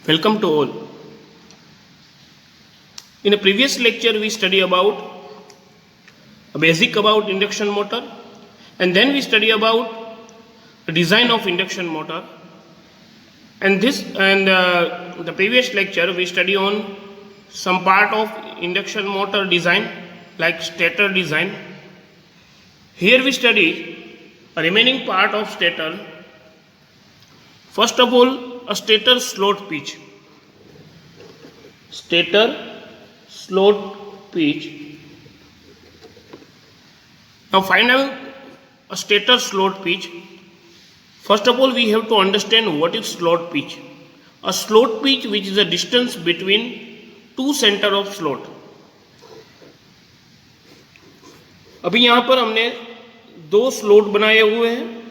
Welcome to all. In a previous lecture we study about a basic about induction motor, and then we study about the design of induction motor, and the previous lecture we study on some part of induction motor design like stator design. Here we study a remaining part of stator. First of all, a stator slot pitch. Stator slot pitch. Now find out a stator slot pitch. First of all, we have to understand what is slot pitch. A slot pitch, which is a distance between two center of slot. अभी यहाँ पर हमने दो slot बनाए हुए हैं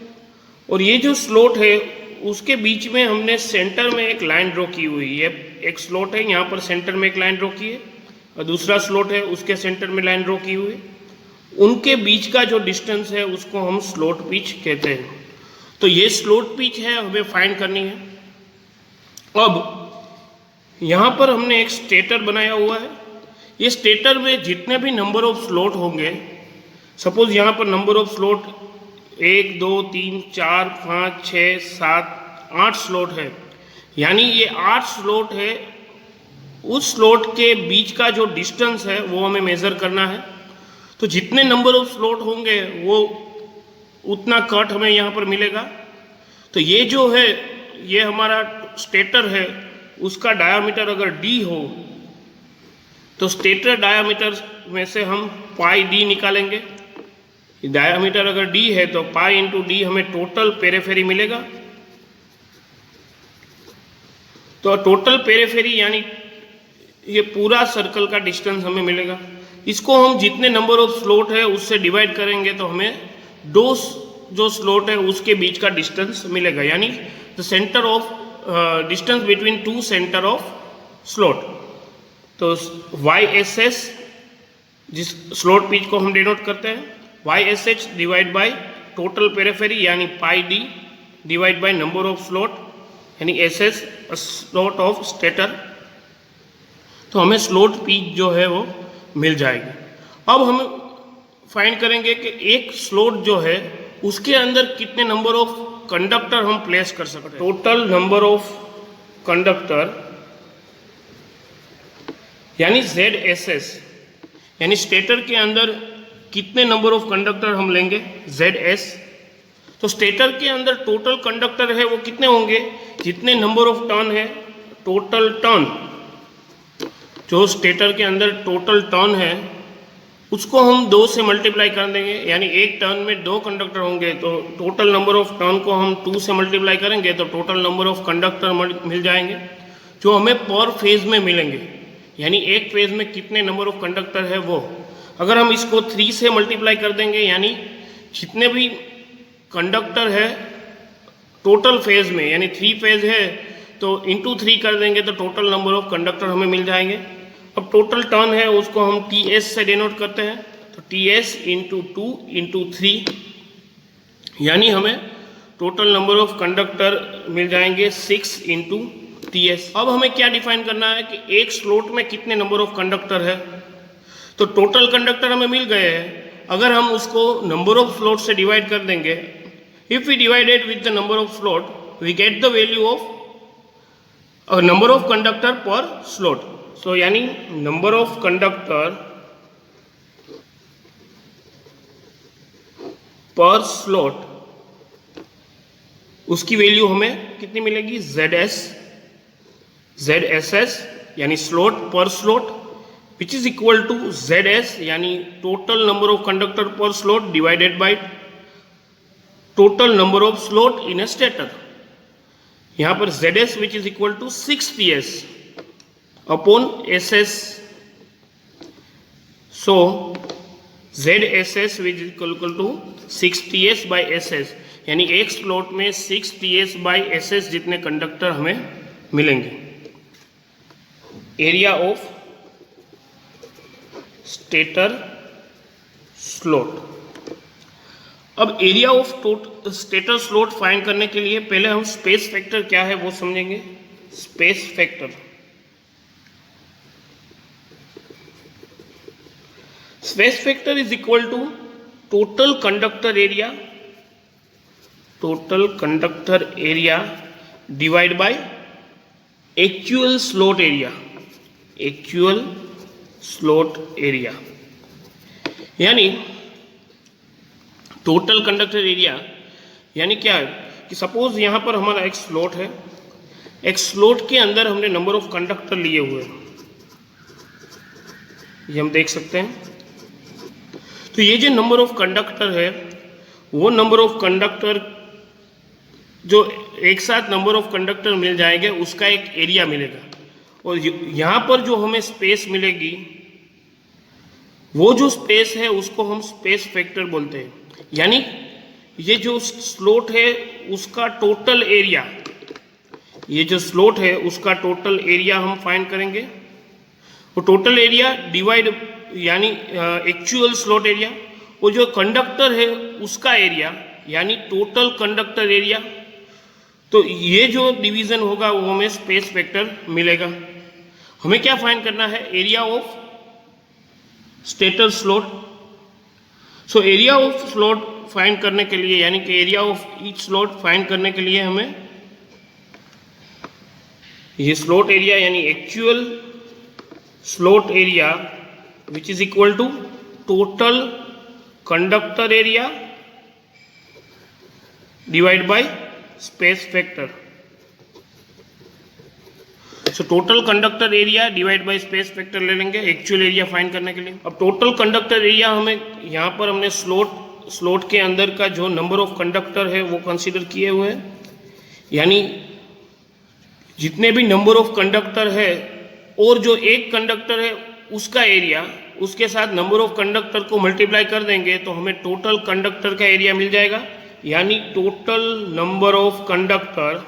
और ये जो स्लॉट है उसके बीच में हमने सेंटर में एक लाइन ड्रॉ की हुई है। एक स्लॉट है, यहाँ पर सेंटर में एक लाइन ड्रॉ की है और दूसरा स्लॉट है उसके सेंटर में लाइन ड्रॉ की हुई है। उनके बीच का जो डिस्टेंस है उसको हम स्लॉट पिच कहते हैं। तो ये स्लॉट पिच है, हमें फाइंड करनी है। अब यहाँ पर हमने एक स्टेटर बनाया हुआ है। ये स्टेटर में जितने भी नंबर ऑफ स्लॉट होंगे, सपोज यहाँ पर नंबर ऑफ स्लॉट 1 2 3 4 5 6 7 8 स्लॉट है, यानी ये 8 स्लॉट है। उस स्लॉट के बीच का जो डिस्टेंस है वो हमें मेज़र करना है। तो जितने नंबर ऑफ स्लॉट होंगे वो उतना कट हमें यहाँ पर मिलेगा। तो ये जो है ये हमारा स्टेटर है, उसका डायामीटर अगर d हो तो स्टेटर डायामीटर में से हम पाई d निकालेंगे। डायामीटर अगर d है तो पाई इंटू डी हमें टोटल पेरिफेरी मिलेगा। तो टोटल पेरिफेरी यानी ये पूरा सर्कल का डिस्टेंस हमें मिलेगा। इसको हम जितने नंबर ऑफ स्लॉट है उससे डिवाइड करेंगे तो हमें दो जो स्लॉट है उसके बीच का डिस्टेंस मिलेगा, यानी the centre of distance between two centre of slot. तो वाई एस एस जिस स्लॉट पिच को हम डिनोट करते हैं, Y S H divide by total periphery यानी pi D divide by number of slot यानी S S slot of stator. तो हमें स्लॉट पिच जो है वो मिल जाएगी। अब हम फाइंड करेंगे कि एक स्लॉट जो है उसके अंदर कितने नंबर ऑफ कंडक्टर हम प्लेस कर सकते हैं। टोटल नंबर ऑफ कंडक्टर यानी जेड एस एस, यानी स्टेटर के अंदर कितने नंबर ऑफ कंडक्टर हम लेंगे जेड एस। तो स्टेटर के अंदर टोटल कंडक्टर है वो कितने होंगे, जितने नंबर ऑफ टर्न है टोटल टर्न, जो स्टेटर के अंदर टोटल टर्न है उसको हम 2 से मल्टीप्लाई कर देंगे। यानी एक टर्न में 2 कंडक्टर होंगे तो टोटल नंबर ऑफ टर्न को हम 2 से मल्टीप्लाई करेंगे तो टोटल नंबर ऑफ कंडक्टर मिल जाएंगे जो हमें पर फेज में मिलेंगे। यानी एक फेज में कितने नंबर ऑफ कंडक्टर है वो। अगर हम इसको 3 से मल्टीप्लाई कर देंगे यानी जितने भी कंडक्टर है टोटल फेज में, यानी 3 फेज है तो इंटू 3 कर देंगे तो टोटल नंबर ऑफ कंडक्टर हमें मिल जाएंगे। अब टोटल टर्न है उसको हम टी एस से डिनोट करते हैं, तो टी एस इंटू 2 इंटू 3 यानी हमें टोटल नंबर ऑफ कंडक्टर मिल जाएंगे 6 इंटू टी एस। अब हमें क्या डिफाइन करना है कि एक स्लॉट में कितने नंबर ऑफ कंडक्टर है। तो टोटल कंडक्टर हमें मिल गए हैं, अगर हम उसको नंबर ऑफ स्लॉट से डिवाइड कर देंगे, if we divided with the number of slot we get the value of number of conductor per slot. So यानी number of conductor per slot उसकी वैल्यू हमें कितनी मिलेगी जेड एस एस यानी slot per slot which is equal to Z S यानी total number of conductor per slot divided by total number of slot in a stator. यहाँ पर Z S which is equal to 6 T S upon S S. So Z S S which is equal to 6 T S by S S, यानी एक slot में 6 T S by S S जितने conductor हमें मिलेंगे। Area of stator slot. अब area of stator slot find करने के लिए पहले हम स्पेस फैक्टर क्या है वो समझेंगे। Space factor. Space factor is equal to total conductor area divide by actual slot area. यानी टोटल कंडक्टर एरिया यानी क्या है कि सपोज यहां पर हमारा एक स्लॉट है, एक स्लॉट के अंदर हमने नंबर ऑफ कंडक्टर लिए हुए हैं, ये हम देख सकते हैं। तो ये जो नंबर ऑफ कंडक्टर है वो नंबर ऑफ कंडक्टर जो एक साथ नंबर ऑफ कंडक्टर मिल जाएंगे उसका एक एरिया मिलेगा, और यहाँ पर जो हमें स्पेस मिलेगी वो जो स्पेस है उसको हम स्पेस फैक्टर बोलते हैं। यानी ये जो स्लॉट है उसका टोटल एरिया, ये जो स्लॉट है उसका टोटल एरिया हम फाइंड करेंगे। वो टोटल एरिया डिवाइड यानी एक्चुअल स्लॉट एरिया, वो जो कंडक्टर है उसका एरिया यानी टोटल कंडक्टर एरिया। तो ये जो डिवीजन होगा वो हमें स्पेस फैक्टर मिलेगा। हमें क्या फाइंड करना है? Area of stator slot. So area of slot find करने के लिए यानी कि area of each slot find करने के लिए हमें ये स्लॉट एरिया यानी actual slot area which is equal to total conductor area divided by space factor. So total conductor area divided by space factor ले लेंगे एक्चुअल एरिया फाइंड करने के लिए। अब टोटल कंडक्टर एरिया हमें यहाँ पर हमने स्लॉट के अंदर का जो नंबर ऑफ कंडक्टर है वो कंसीडर किए हुए हैं, यानी जितने भी नंबर ऑफ कंडक्टर है और जो एक कंडक्टर है उसका एरिया, उसके साथ नंबर ऑफ कंडक्टर को मल्टीप्लाई कर देंगे तो हमें टोटल कंडक्टर का एरिया मिल जाएगा। यानी total number of conductor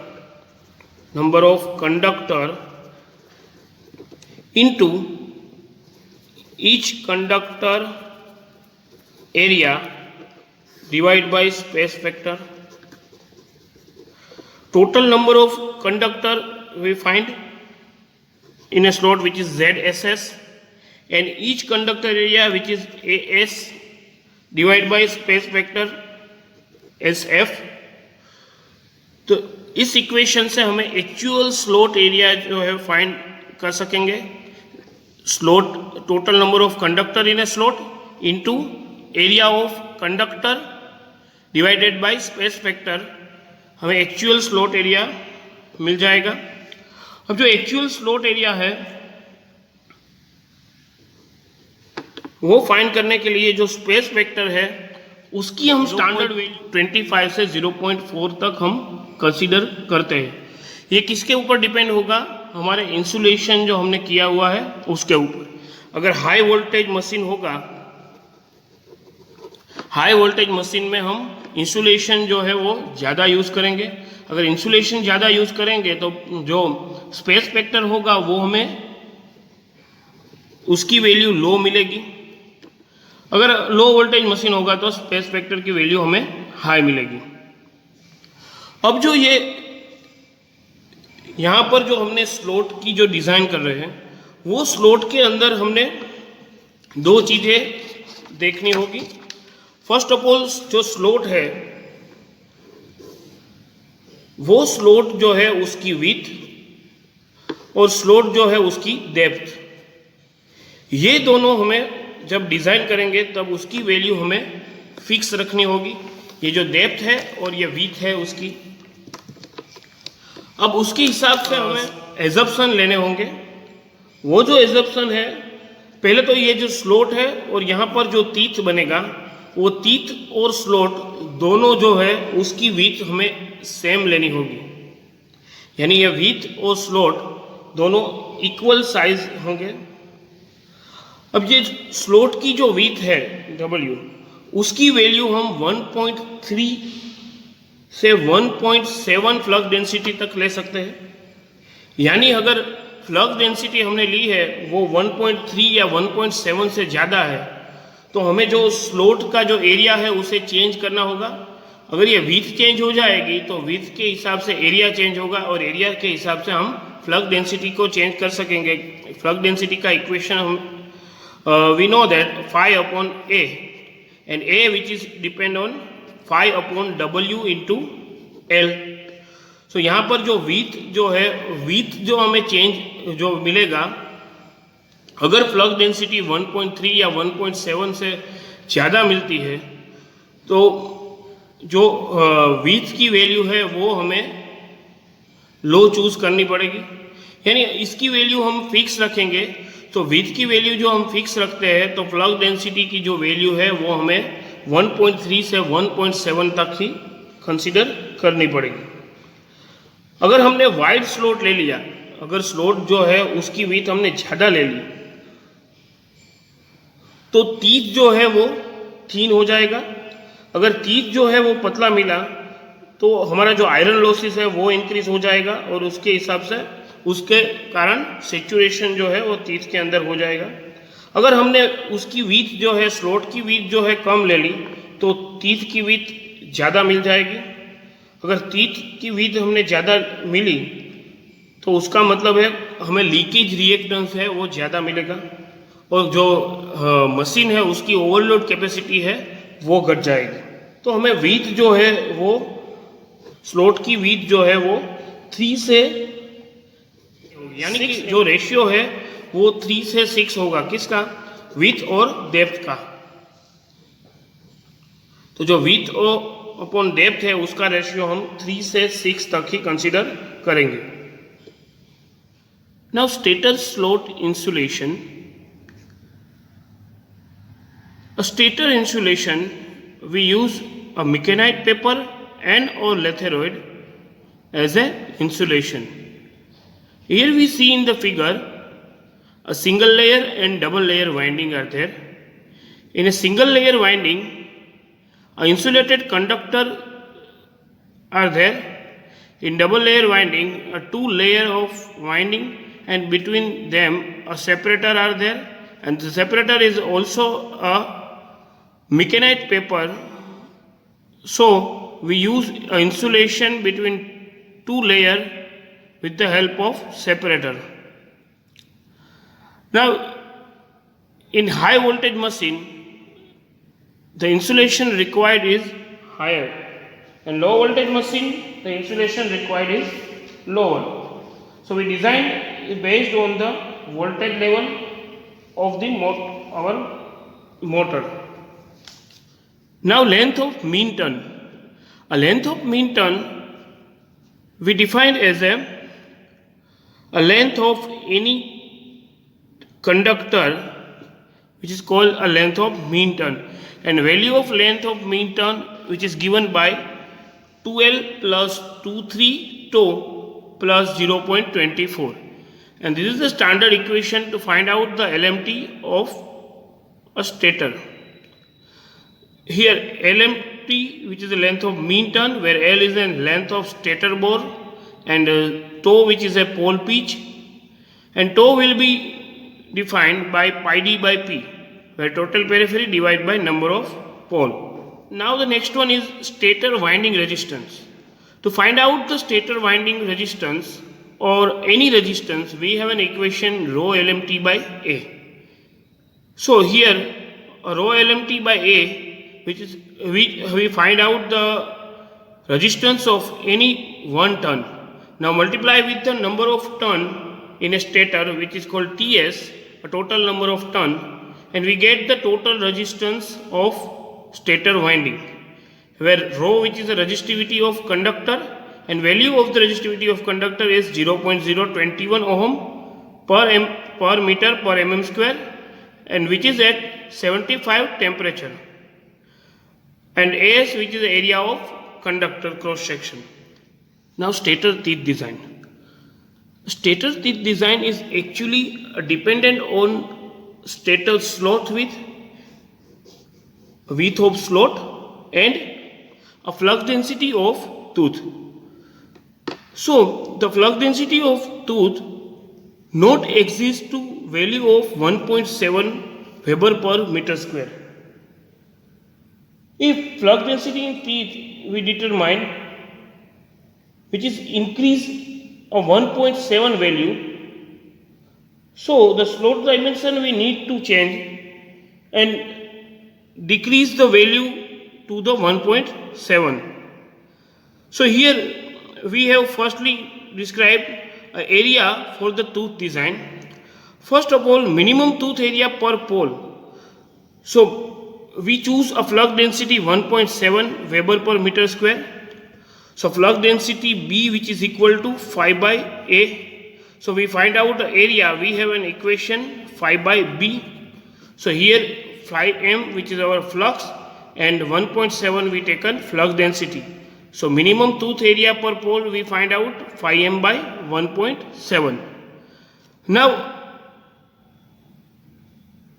into each conductor area divide by space factor. Total number of conductor we find in a slot which is ZSS and each conductor area which is AS divided by space vector SF। तो इस equation से हमें actual slot area जो है find कर सकेंगे। Slot total number of conductor in A slot into area of conductor divided by space factor, हमें actual slot area मिल जाएगा। अब जो एक्चुअल स्लॉट एरिया है वो फाइंड करने के लिए जो स्पेस वेक्टर है उसकी हम स्टैंडर्ड वैल्यू 25 से 0.4 तक हम कंसीडर करते हैं। ये किसके ऊपर डिपेंड होगा? हमारे इंसुलेशन जो हमने किया हुआ है उसके ऊपर। अगर हाई वोल्टेज मशीन होगा, हाई वोल्टेज मशीन में हम इंसुलेशन जो है वो ज़्यादा यूज़ करेंगे। अगर इंसुलेशन ज़्यादा यूज़ करेंगे तो जो स्पेस फैक्टर होगा वो हमें उसकी वैल्यू लो मिलेगी। अगर लो वोल्टेज मशीन होगा तो स्पेस फैक्टर की वैल्यू हमें हाई मिलेगी। अब जो ये यहाँ पर जो हमने स्लॉट की जो डिज़ाइन कर रहे हैं वो स्लॉट के अंदर हमने दो चीज़ें देखनी होगी। फर्स्ट ऑफ ऑल जो स्लॉट है वो स्लॉट जो है उसकी विड्थ और स्लॉट जो है उसकी डेप्थ, ये दोनों हमें जब डिज़ाइन करेंगे तब उसकी वैल्यू हमें फिक्स रखनी होगी। ये जो डेप्थ है और ये विड्थ है उसकी, अब उसके हिसाब से हमें एजम्पशन लेने होंगे। वो जो एजम्पशन है, पहले तो ये जो स्लॉट है और यहाँ पर जो तीत बनेगा वो तीत और स्लॉट दोनों जो है उसकी विड्थ हमें सेम लेनी होगी, यानी ये विड्थ और स्लॉट दोनों इक्वल साइज होंगे। अब ये स्लॉट की जो विड्थ है W, उसकी वैल्यू हम 1.3 से 1.7 फ्लक्स डेंसिटी तक ले सकते हैं। यानी अगर फ्लक्स डेंसिटी हमने ली है वो 1.3 या 1.7 से ज़्यादा है तो हमें जो स्लॉट का जो एरिया है उसे चेंज करना होगा। अगर ये विड्थ चेंज हो जाएगी तो विड्थ के हिसाब से एरिया चेंज होगा और एरिया के हिसाब से हम फ्लक्स डेंसिटी को चेंज कर सकेंगे. फ्लक्स डेंसिटी का इक्वेशन हम we know that phi upon A, and A which is depend on phi upon W into L. So यहाँ पर जो वीथ जो हमें चेंज जो मिलेगा, अगर फ्लक्स डेंसिटी 1.3 या 1.7 से ज़्यादा मिलती है तो जो वीथ की वैल्यू है वो हमें लो चूज करनी पड़ेगी. यानी इसकी वैल्यू हम फिक्स रखेंगे. तो वीथ की वैल्यू जो हम फिक्स रखते हैं तो फ्लक्स डेंसिटी की जो वैल्यू है वो हमें 1.3 से 1.7 तक ही कंसीडर करनी पड़ेगी. अगर हमने वाइड स्लोट ले लिया, अगर स्लोट जो है उसकी वीथ हमने ज़्यादा ले ली तो टीथ जो है वो थीन हो जाएगा. अगर टीथ जो है वो पतला मिला तो हमारा जो आयरन लॉसेस है वो इंक्रीज हो जाएगा और उसके हिसाब से उसके कारण सेचुरेशन जो है वो टीथ के अंदर हो जाएगा. अगर हमने उसकी वीथ जो है स्लोट की वीथ जो है कम ले ली तो टीथ की वीथ ज़्यादा मिल जाएगी. अगर टीथ की वीथ हमने ज़्यादा मिली तो उसका मतलब है हमें लीकेज रिएक्टेंस है वो ज़्यादा मिलेगा और जो मशीन है उसकी ओवरलोड कैपेसिटी है वो घट जाएगी. तो हमें वीथ जो है वो स्लोट की वीथ जो है वो 3 से, यानी कि जो रेशियो है वो 3 से 6 होगा. किसका? वीथ और डेप्थ का. तो जो वीथ अपॉन डेप्थ है उसका रेशियो हम 3 से 6 तक ही कंसीडर करेंगे. Now stator slot insulation. A stator insulation, we use a meconite paper and or latheroid as an insulation. Here we see in the figure a single layer and double layer winding are there. In a single layer winding, a insulated conductor are there. In double layer winding, a 2 layer of winding and between them a separator are there, and the separator is also a meconite paper. So we use insulation between 2 layer with the help of separator. Now in high voltage machine the insulation required is higher, and low voltage machine the insulation required is lower. So we design based on the voltage level of the our motor. Now length of mean turn. A length of mean turn we define as a length of any conductor which is called a length of mean turn, and value of length of mean turn which is given by 2L plus 23 tau plus 0.24, and this is the standard equation to find out the LMT of a stator. Here LMT, which is the length of mean turn, where L is the length of stator bore, and tau, which is a pole pitch, and tau will be defined by pi d by p, where total periphery divided by number of pole. Now the next one is stator winding resistance. To find out the stator winding resistance or any resistance, we have an equation rho LMT by A. So here rho LMT by A, which is we find out the resistance of any 1 turn. Now multiply with the number of turn in a stator, which is called TS, a total number of turn, and we get the total resistance of stator winding, where rho, which is the resistivity of conductor, and value of the resistivity of conductor is 0.021 ohm per meter per mm square, and which is at 75 temperature, and AS, which is the area of conductor cross section. Now stator teeth design. Stator teeth design is actually dependent on stator slot width of slot and a flux density of tooth. So the flux density of tooth not exist to value of 1.7 Weber per meter square. If flux density in teeth we determine which is increase a 1.7 value, so the slot dimension we need to change and decrease the value to the 1.7. So here we have firstly described an area for the tooth design. First of all, minimum tooth area per pole. So we choose a flux density 1.7 Weber per meter square. So flux density B, which is equal to phi by A. So we find out the area. We have an equation phi by B. So here phi M, which is our flux, and 1.7 we taken flux density. So minimum tooth area per pole we find out phi M by 1.7. Now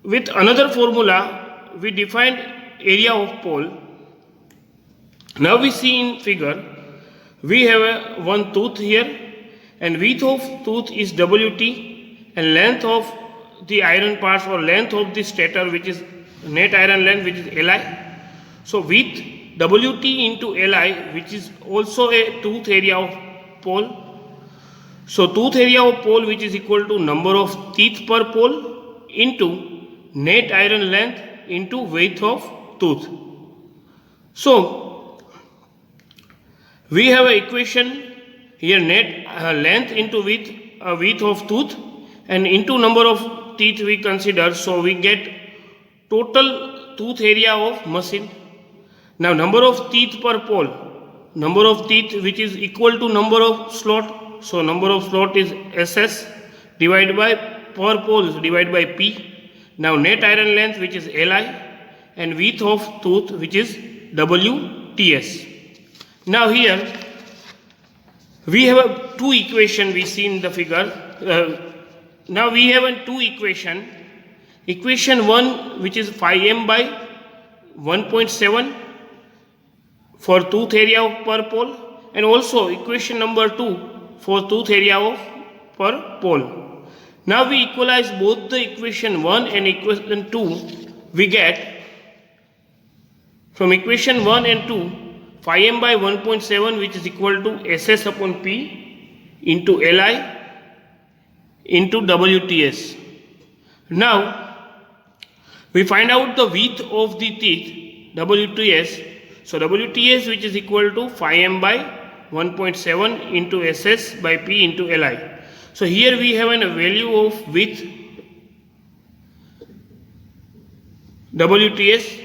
with another formula we defined area of pole. Now we see in figure we have one tooth here, and width of tooth is WT, and length of the iron parts or length of the stator, which is net iron length, which is Li. So width WT into Li, which is also a tooth area of pole. So tooth area of pole, which is equal to number of teeth per pole into net iron length into width of tooth. So we have an equation here, net length into width of tooth, and into number of teeth we consider. So we get total tooth area of machine. Now number of teeth per pole, number of teeth which is equal to number of slot. So number of slot is SS divided by per poles divided by P. Now net iron length, which is Li, and width of tooth, which is WTS. Now here we have two equation we see in the figure. Now we have a two equation. Equation 1, which is phi M by 1.7 for tooth area of per pole, and also equation number 2 for tooth area of per pole. Now we equalize both the equation 1 and equation 2. We get from equation 1 and 2 phi M by 1.7, which is equal to SS upon P into Li into WTS. Now we find out the width of the teeth, WTS. So WTS, which is equal to phi M by 1.7 into SS by P into Li. So here we have a value of width WTS.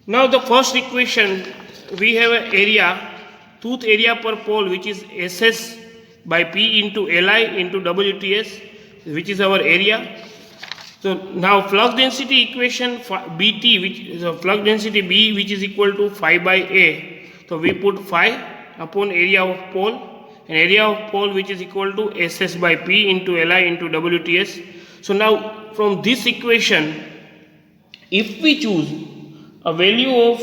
Now the first equation, we have an area, tooth area per pole, which is SS by P into Li into WTS, which is our area. So now flux density equation BT, which is a flux density B, which is equal to phi by A. So we put phi upon area of pole, and area of pole, which is equal to SS by P into Li into WTS. So now from this equation, if we choose a value of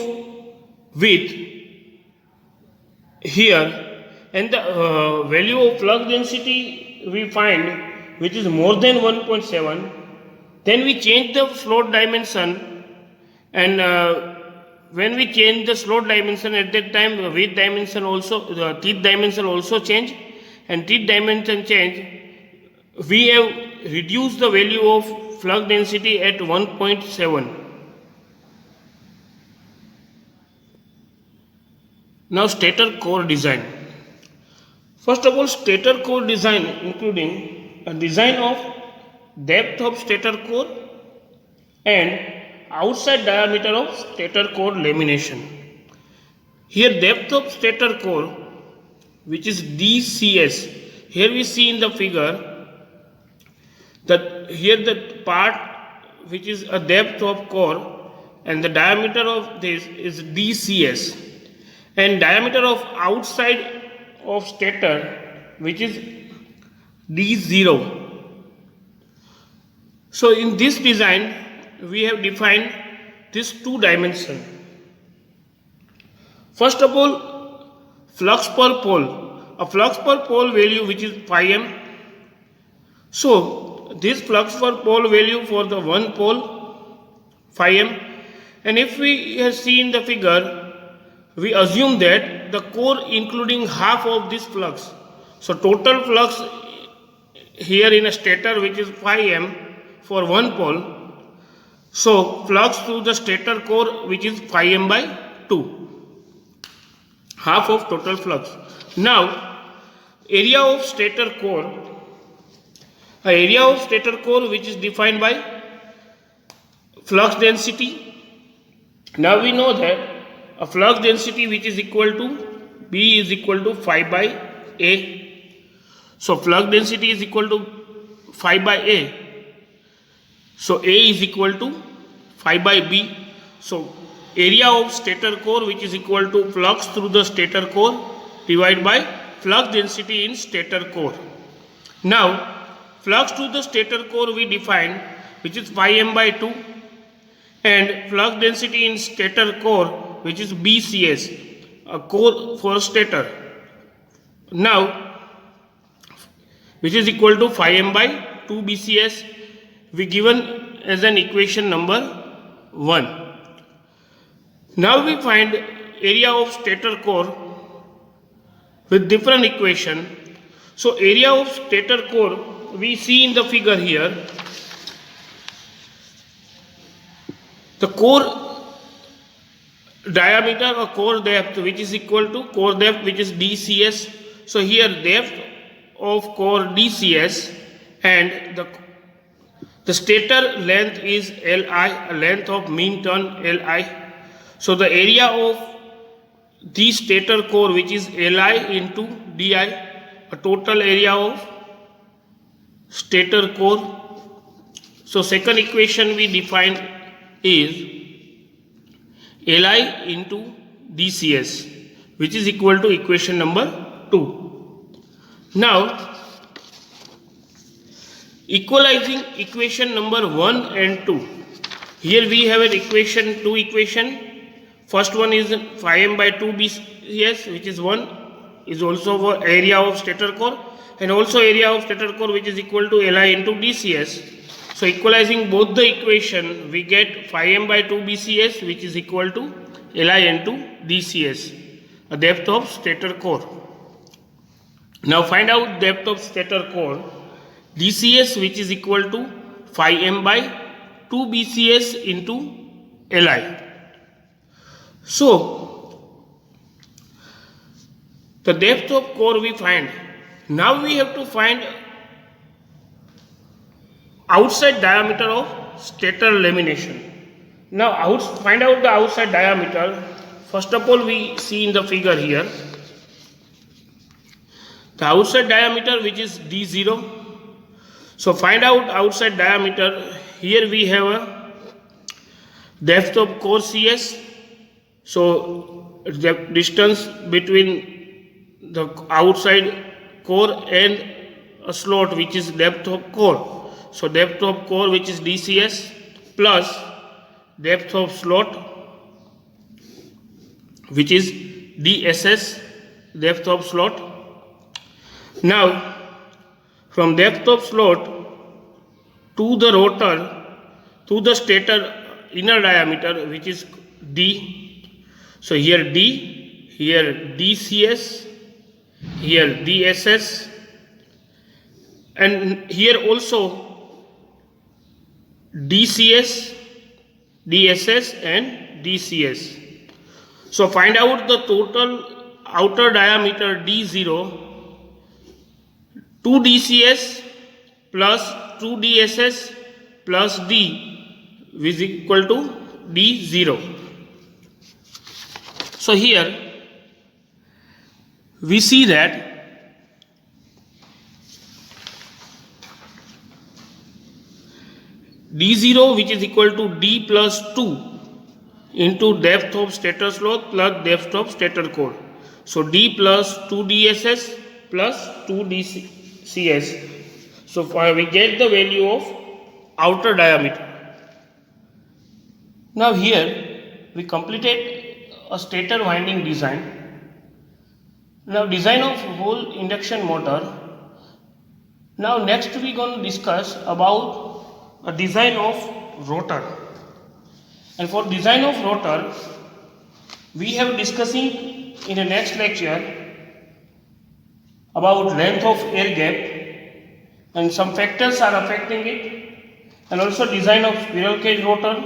width here, and the value of flux density we find, which is more than 1.7, then we change the slot dimension, and when we change the slot dimension, at that time the width dimension also, the teeth dimension also change, and teeth dimension change, we have reduced the value of flux density at 1.7. Now stator core design. First of all, stator core design including a design of depth of stator core and outside diameter of stator core lamination. Here depth of stator core, which is DCS. Here we see in the figure that here the part which is a depth of core, and the diameter of this is DCS, and diameter of outside of stator, which is D0. So in this design we have defined this two dimension. First of all, flux per pole. A flux per pole value, which is phi M. So this flux per pole value for the one pole phi M, and if we see in the figure, we assume that the core including half of this flux So total flux here in a stator which is 5m for one pole. So flux through the stator core which is 5m by 2, half of total flux. Now area of stator core, which is defined by flux density. Now we know that a flux density which is equal to B is equal to 5 by A. So flux density is equal to 5 by A. So A is equal to 5 by B. So area of stator core which is equal to flux through the stator core divided by flux density in stator core. Now flux through the stator core we define which is 5m by 2, and flux density in stator core which is BCS, a core for stator. Now which is equal to 5m by 2 BCS, we given as an equation number 1. Now we find area of stator core with different equation. So area of stator core we see in the figure here. The core diameter or core depth which is equal to core depth which is DCS. So here depth of core DCS and the stator length is Li, length of mean turn Li. So the area of the stator core which is Li into Di, a total area of stator core. So second equation we define is Li into DCS which is equal to equation number 2. Now equalizing equation number 1 and 2. Here we have an equation, 2 equation. First one is 5m by 2 BCS which is 1, is also for area of stator core, and also area of stator core which is equal to Li into DCS. So equalizing both the equation we get 5m by 2 BCS which is equal to Li into DCS, a depth of stator core. Now find out depth of stator core. DCS which is equal to 5m by 2 BCS into Li. So the depth of core we find. Now we have to find outside diameter of stator lamination. Now find out the outside diameter. First of all we see in the figure here the outside diameter which is D0. So find out outside diameter. Here we have a depth of core CS. So the distance between the outside core and a slot which is depth of core. So depth of core which is DCS plus depth of slot which is DSS, depth of slot. Now from depth of slot to the rotor to the stator inner diameter which is D. So here D, here DCS, here DSS, and here also DCS, DSS and DCS. So find out the total outer diameter D0, 2 DCS plus 2 DSS plus D is equal to D0. So here we see that D0 which is equal to D plus 2 into depth of stator slot plus depth of stator core. So D plus 2 DSS plus 2 DCS. So we get the value of outer diameter. Now here we completed a stator winding design. Now design of whole induction motor. Now next we are going to discuss about a design of rotor. And for design of rotor we have discussing in the next lecture about length of air gap and some factors are affecting it, and also design of spiral cage rotor,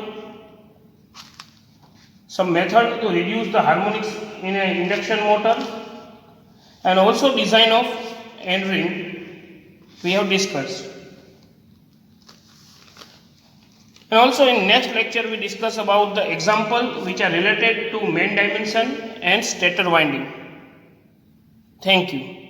some method to reduce the harmonics in an induction motor, and also design of end ring we have discussed. And also in next lecture we discuss about the example which are related to main dimension and stator winding. Thank you.